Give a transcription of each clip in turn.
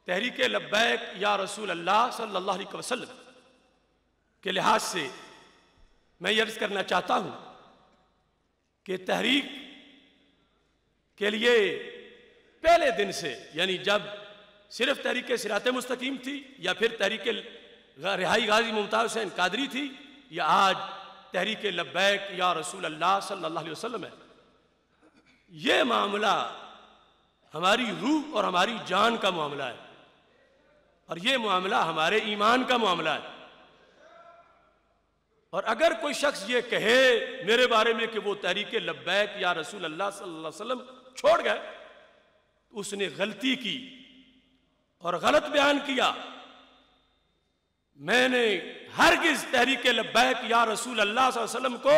تحریک لبیک یا رسول اللہ صلی اللہ علیہ وسلم کے لحاظ سے میں یہ عرض کرنا چاہتا ہوں کہ تحریک کے لیے پہلے دن سے، یعنی جب صرف تحریک صراط مستقیم تھی یا پھر تحریک رہائی غازی ممتاز حسین قادری تھی یا آج تحریک لبیک یا رسول اللہ صلی اللہ علیہ وسلم ہے، یہ معاملہ ہماری روح اور ہماری جان کا معاملہ ہے، اور یہ معاملہ ہمارے ایمان کا معاملہ ہے۔ اور اگر کوئی شخص یہ کہے میرے بارے میں کہ وہ تحریک لبیک یا رسول اللہ صلی اللہ علیہ وسلم چھوڑ گئے، تو اس نے غلطی کی اور غلط بیان کیا۔ میں نے ہرگز تحریک لبیک یا رسول اللہ صلی اللہ علیہ وسلم کو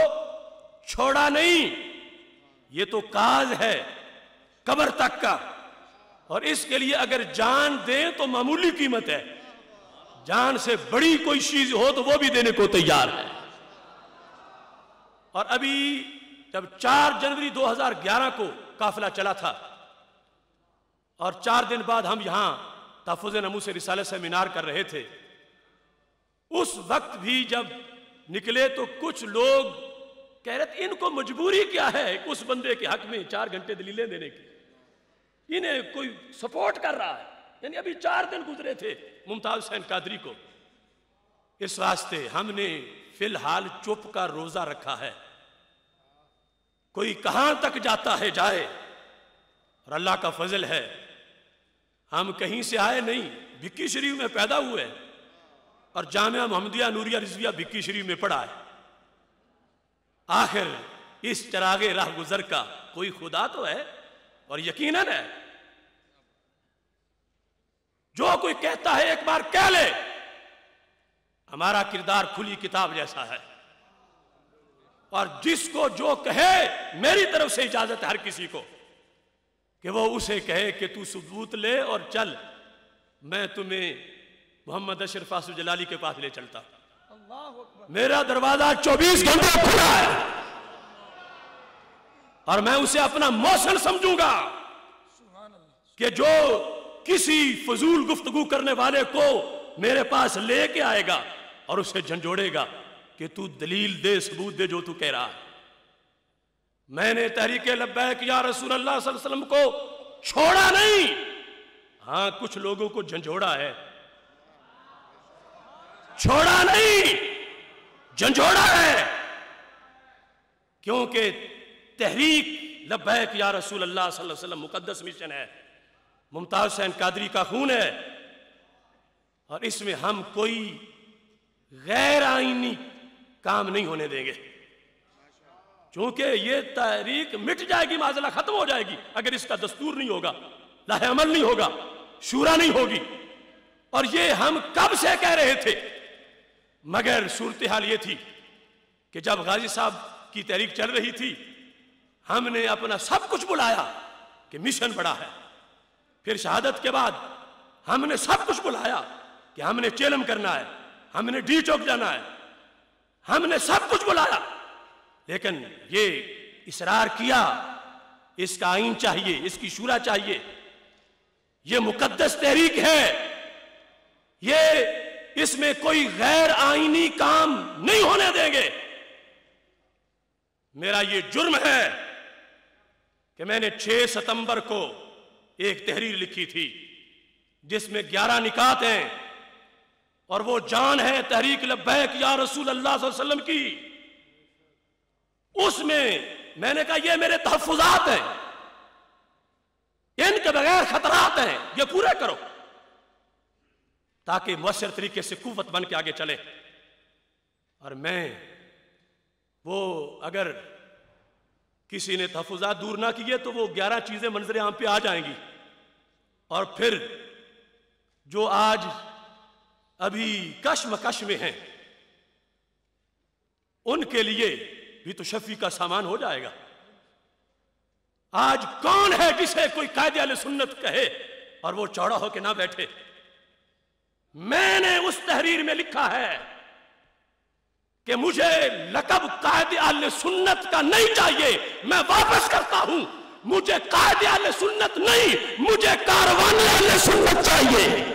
چھوڑا نہیں، یہ تو کاز ہے قبر تک کا، اور اس کے لیے اگر جان دیں تو معمولی قیمت ہے، جان سے بڑی کوئی چیز ہو تو وہ بھی دینے کو تیار ہے۔ اور ابھی جب 4 جنوری 2011 کو قافلہ چلا تھا اور 4 دن بعد ہم یہاں تحفظ ناموس رسالہ سیمینار کر رہے تھے، اس وقت بھی جب نکلے تو کچھ لوگ کہہ رہے تھے ان کو مجبوری کیا ہے اس بندے کے حق میں 4 گھنٹے دلیلیں دینے کی، انہیں کوئی سپورٹ کر رہا ہے، یعنی ابھی 4 دن گزرے تھے ممتاز حسین قادری کو۔ اس واسطے ہم نے فی الحال چپ کا روزہ رکھا ہے، کوئی کہاں تک جاتا ہے جائے، اور اللہ کا فضل ہے ہم کہیں سے آئے نہیں، بھکی شریف میں پیدا ہوئے اور جامعہ محمدیہ نوریہ رضویہ بھکی شریف میں پڑھا ہے۔ آخر اس چراغ راہ گزر کا کوئی خدا تو ہے، اور یقیناً ہے، جو کوئی کہتا ہے ایک بار کہہ لے، ہمارا کردار کھلی کتاب جیسا ہے، اور جس کو جو کہے میری طرف سے اجازت ہے ہر کسی کو کہ وہ اسے کہے کہ تو ثبوت لے اور چل، میں تمہیں محمد اشرف آصف جلالی کے پاس لے چلتا، میرا دروازہ 24 گھنٹے کھلا ہے، اور میں اسے اپنا موصل سمجھوں گا کہ جو کسی فضول گفتگو کرنے والے کو میرے پاس لے کے آئے گا اور اسے جھنجھوڑے گا کہ تو دلیل دے، ثبوت دے جو تو کہہ رہا ہے۔ میں نے تحریک لبیک یا رسول اللہ صلی اللہ علیہ وسلم کو چھوڑا نہیں، ہاں کچھ لوگوں کو جھنجھوڑا ہے، چھوڑا نہیں، جھنجھوڑا ہے، کیونکہ تحریک لبیک یا رسول اللہ صلی اللہ علیہ وسلم مقدس مشن ہے، ممتاز حسین قادری کا خون ہے، اور اس میں ہم کوئی غیر آئینی کام نہیں ہونے دیں گے، چونکہ یہ تحریک مٹ جائے گی، معاذ اللہ ختم ہو جائے گی اگر اس کا دستور نہیں ہوگا، لاہ عمل نہیں ہوگا، شورا نہیں ہوگی۔ اور یہ ہم کب سے کہہ رہے تھے، مگر صورتحال یہ تھی کہ جب غازی صاحب کی تحریک چل رہی تھی ہم نے اپنا سب کچھ بلایا کہ مشن بڑا ہے، پھر شہادت کے بعد ہم نے سب کچھ بلایا کہ ہم نے چیلم کرنا ہے، ہم نے ڈی چوک جانا ہے، ہم نے سب کچھ بلایا، لیکن یہ اصرار کیا اس کا آئین چاہیے، اس کی شورا چاہیے، یہ مقدس تحریک ہے، یہ اس میں کوئی غیر آئینی کام نہیں ہونے دیں گے۔ میرا یہ جرم ہے کہ میں نے 6 ستمبر کو ایک تحریر لکھی تھی جس میں 11 نکات ہیں، اور وہ جان ہے تحریک لبیک یا رسول اللہ صلی اللہ علیہ وسلم کی۔ اس میں نے کہا یہ میرے تحفظات ہیں، ان کے بغیر خطرات ہیں، یہ پورے کرو تاکہ مؤثر طریقے سے قوت بن کے آگے چلے۔ اور میں وہ اگر کسی نے تحفظات دور نہ کیے تو وہ 11 چیزیں منظر عام پہ آ جائیں گی، اور پھر جو آج ابھی کشمکش میں ہیں ان کے لیے بھی تو شفیع کا سامان ہو جائے گا۔ آج کون ہے جسے کوئی قائد اہل سنت کہے اور وہ چوڑا ہو کے نہ بیٹھے؟ میں نے اس تحریر میں لکھا ہے کہ مجھے لقب قائد اہل سنت کا نہیں چاہیے، میں واپس کرتا ہوں، مجھے قائد اہل سنت نہیں، مجھے کاروان اہل سنت چاہیے۔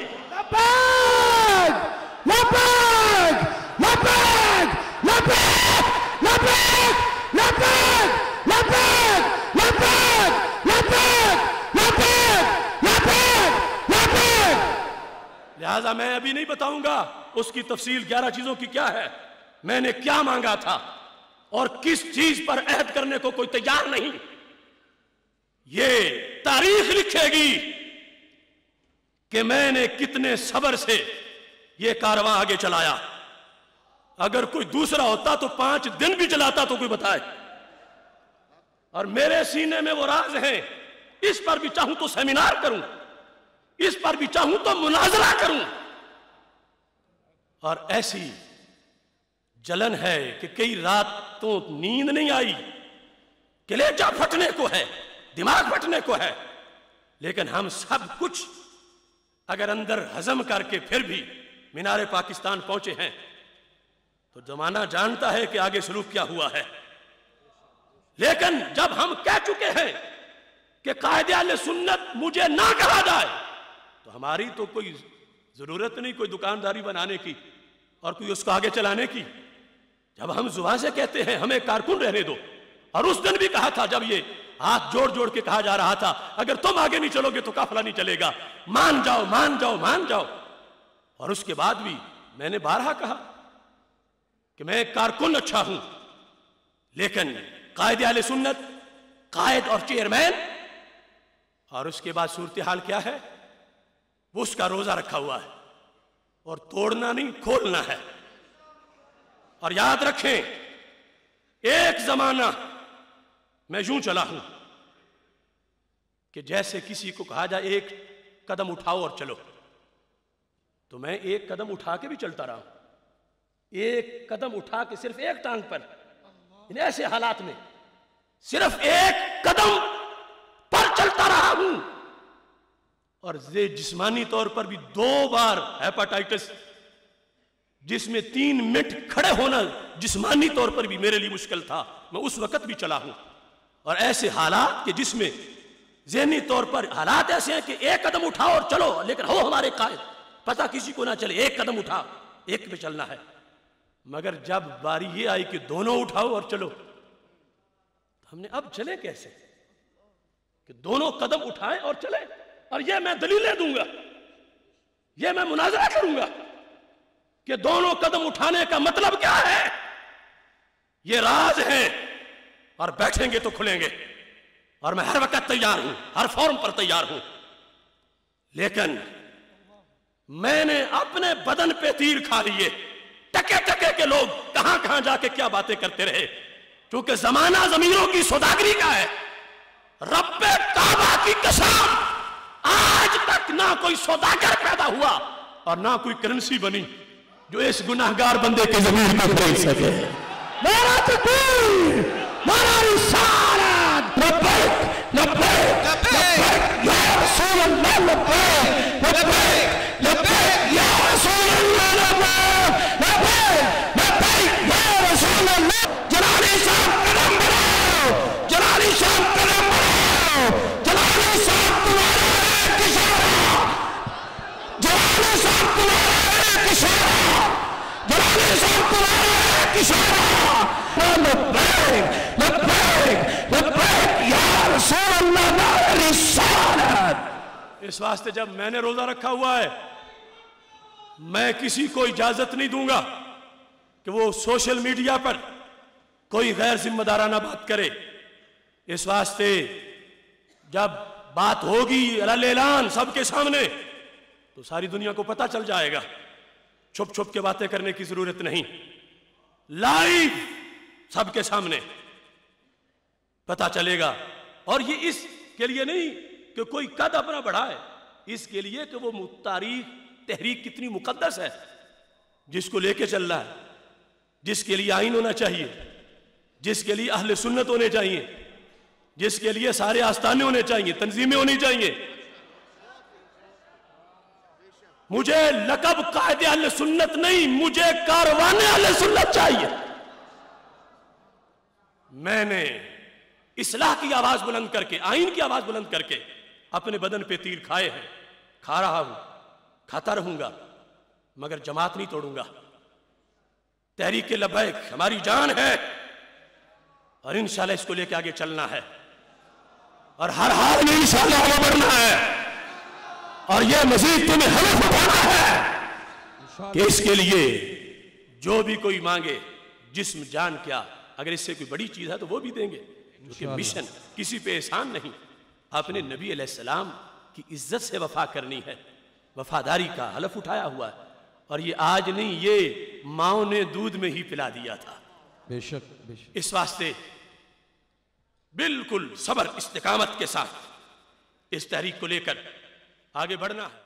لہذا میں ابھی نہیں بتاؤں گا اس کی تفصیل 11 چیزوں کی کیا ہے، میں نے کیا مانگا تھا اور کس چیز پر عہد کرنے کو کوئی تیار نہیں. یہ تاریخ لکھے گی کہ میں نے کتنے صبر سے یہ کارواں آگے چلایا. اگر کوئی دوسرا ہوتا تو 5 دن بھی چلاتا تو کوئی بتائے. اور میرے سینے میں وہ راز ہیں، اس پر بھی چاہوں تو سیمینار کروں، اس پر بھی چاہوں تو مناظرہ کروں. اور ایسی جلن ہے کہ کئی راتوں نیند نہیں آئی، کلیجہ پھٹنے کو ہے، دماغ پھٹنے کو ہے. لیکن ہم سب کچھ اگر اندر ہضم کر کے پھر بھی مینار پاکستان پہنچے ہیں تو زمانہ جانتا ہے کہ آگے سلوک کیا ہوا ہے. لیکن جب ہم کہہ چکے ہیں کہ قائد اہل سنت مجھے نہ کہا جائے تو ہماری تو کوئی ضرورت نہیں کوئی دکانداری بنانے کی اور کوئی اس کو آگے چلانے کی. جب ہم زبان سے کہتے ہیں ہمیں کارکن رہنے دو، اور اس دن بھی کہا تھا جب یہ ہاتھ جوڑ جوڑ کے کہا جا رہا تھا اگر تم آگے نہیں چلو گے تو قافلہ نہیں چلے گا، مان جاؤ مان جاؤ مان جاؤ. اور اس کے بعد بھی میں نے بارہا کہا کہ میں ایک کارکن اچھا ہوں، لیکن قائد اہل سنت، قائد اور چیئرمین. اور اس کے بعد صورتحال کیا ہے؟ وہ اس کا روزہ رکھا ہوا ہے اور توڑنا نہیں کھولنا ہے. اور یاد رکھیں ایک زمانہ میں یوں چلا ہوں کہ جیسے کسی کو کہا جائے ایک قدم اٹھاؤ اور چلو، تو میں ایک قدم اٹھا کے بھی چلتا رہا ہوں. ایک قدم اٹھا کے صرف ایک ٹانگ پر، ان ایسے حالات میں صرف ایک قدم پر چلتا رہا ہوں. اور جسمانی طور پر بھی 2 بار ہیپاٹائٹس، جس میں 3 منٹ کھڑے ہونا جسمانی طور پر بھی میرے لیے مشکل تھا، میں اس وقت بھی چلا ہوں. اور ایسے حالات کہ جس میں ذہنی طور پر حالات ایسے ہیں کہ ایک قدم اٹھاؤ اور چلو، لیکن ہو ہمارے قائد، پتہ کسی کو نہ چلے ایک قدم اٹھا ایک پہ چلنا ہے. مگر جب باری یہ آئی کہ دونوں اٹھاؤ اور چلو، ہم نے اب چلے کیسے کہ دونوں قدم اٹھائیں اور چلیں. اور یہ میں دلیلیں دوں گا، یہ میں مناظرہ کروں گا کہ دونوں قدم اٹھانے کا مطلب کیا ہے. یہ راز ہے اور بیٹھیں گے تو کھلیں گے. اور میں ہر وقت تیار ہوں، ہر فورم پر تیار ہوں. لیکن میں نے اپنے بدن پہ تیر کھا لیے. ٹکے ٹکے کے لوگ کہاں کہاں جا کے کیا باتیں کرتے رہے. کیونکہ زمانہ ضمیروں کی سوداگری کا ہے. رب کعبہ کی قسم آج تک نہ کوئی سوداگر پیدا ہوا اور نہ کوئی کرنسی بنی جو اس گناہگار بندے کے ضمیر کو خرید سکے. نعرہ تکبیر، نعرہ رسالت، لبیک لبیک لبیک یا رسول اللہ، لبیک لبیک لبیک یا رسول اللہ، لبیک لبیک لبیک یا رسول اللہ. جلالی صاحب قدم بڑھاؤ، جلالی صاحب قدم بڑھاؤ، جلالی صاحب تمہارا ایک اشارہ، جلالی صاحب تمہارا ایک اشارہ، جلالی صاحب تمہارا ایک اشارہ. لبیک لبیک لبیک یا رسول اللہ رسالت. اس واسطے جب میں نے روزہ رکھا ہوا ہے میں کسی کو اجازت نہیں دوں گا کہ وہ سوشل میڈیا پر کوئی غیر ذمہ دارانہ بات کرے. اس واسطے جب بات ہوگی اعلان سب کے سامنے تو ساری دنیا کو پتہ چل جائے گا. چھپ چھپ کے باتیں کرنے کی ضرورت نہیں، لائیو سب کے سامنے پتہ چلے گا. اور یہ اس کے لیے نہیں کہ کوئی قد اپنا بڑھائے، اس کے لیے کہ وہ تحریک کتنی مقدس ہے جس کو لے کے چل رہا ہے، جس کے لیے آئین ہونا چاہیے، جس کے لیے اہل سنت ہونے چاہیے، جس کے لیے سارے آستانے ہونے چاہیے، تنظیمیں ہونی چاہیے. مجھے لقب قائد اہل سنت نہیں، مجھے کاروان اہل سنت چاہیے. میں نے اصلاح کی آواز بلند کر کے، آئین کی آواز بلند کر کے اپنے بدن پہ تیر کھائے ہیں، کھا رہا ہوں، کھاتا رہوں گا، مگر جماعت نہیں توڑوں گا. تحریک لبیک ہماری جان ہے اور انشاءاللہ اس کو لے کے آگے چلنا ہے اور ہر حال میں انشاءاللہ آگے بڑھنا ہے. اور یہ مزید تمہیں ہدف اٹھانا ہے کہ اس کے لیے جو بھی کوئی مانگے، جسم جان کیا، اگر اس سے کوئی بڑی چیز ہے تو وہ بھی دیں گے، کیونکہ مشن کسی پہ احسان نہیں، آپ نے نبی علیہ السلام کی عزت سے وفا کرنی ہے، وفاداری کا حلف اٹھایا ہوا ہے، اور یہ آج نہیں، یہ ماؤں نے دودھ میں ہی پلا دیا تھا۔ بے شک بے شک۔ اس واسطے بالکل صبر استقامت کے ساتھ اس تحریک کو لے کر آگے بڑھنا ہے۔